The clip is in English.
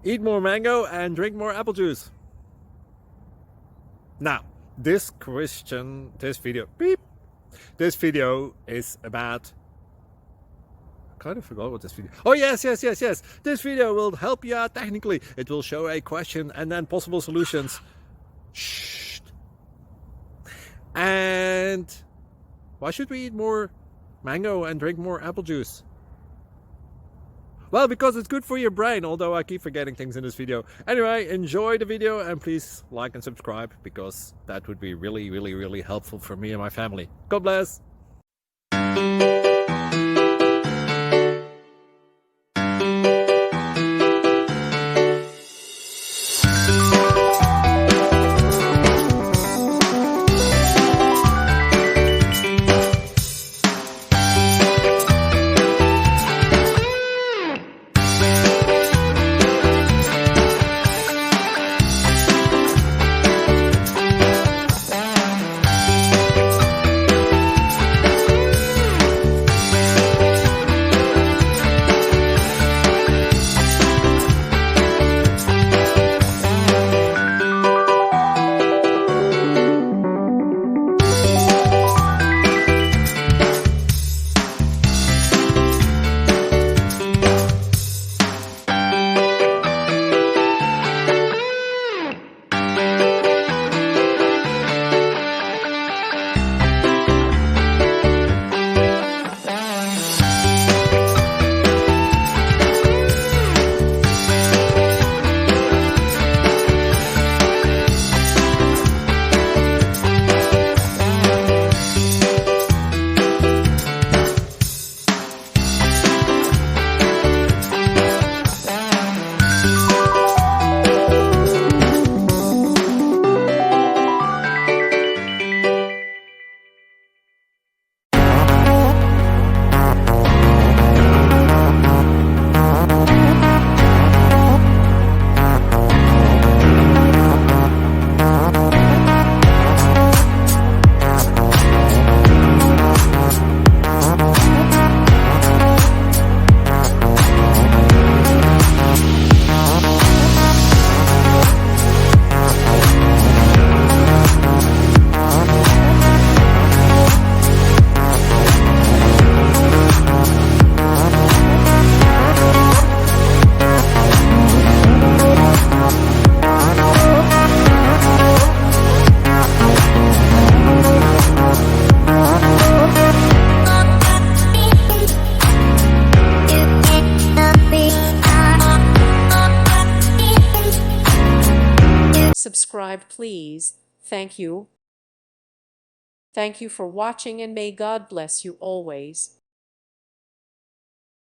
Eat more mango and drink more apple juice. Now, this video is about, I kind of forgot what this video. Oh, yes. This video will help you out technically. It will show a question and then possible solutions. Shh. And why should we eat more mango and drink more apple juice? Well, because it's good for your brain, although I keep forgetting things in this video. Anyway, enjoy the video and please like and subscribe, because that would be really helpful for me and my family. God bless! Subscribe, please. Thank you. Thank you for watching, and may God bless you always.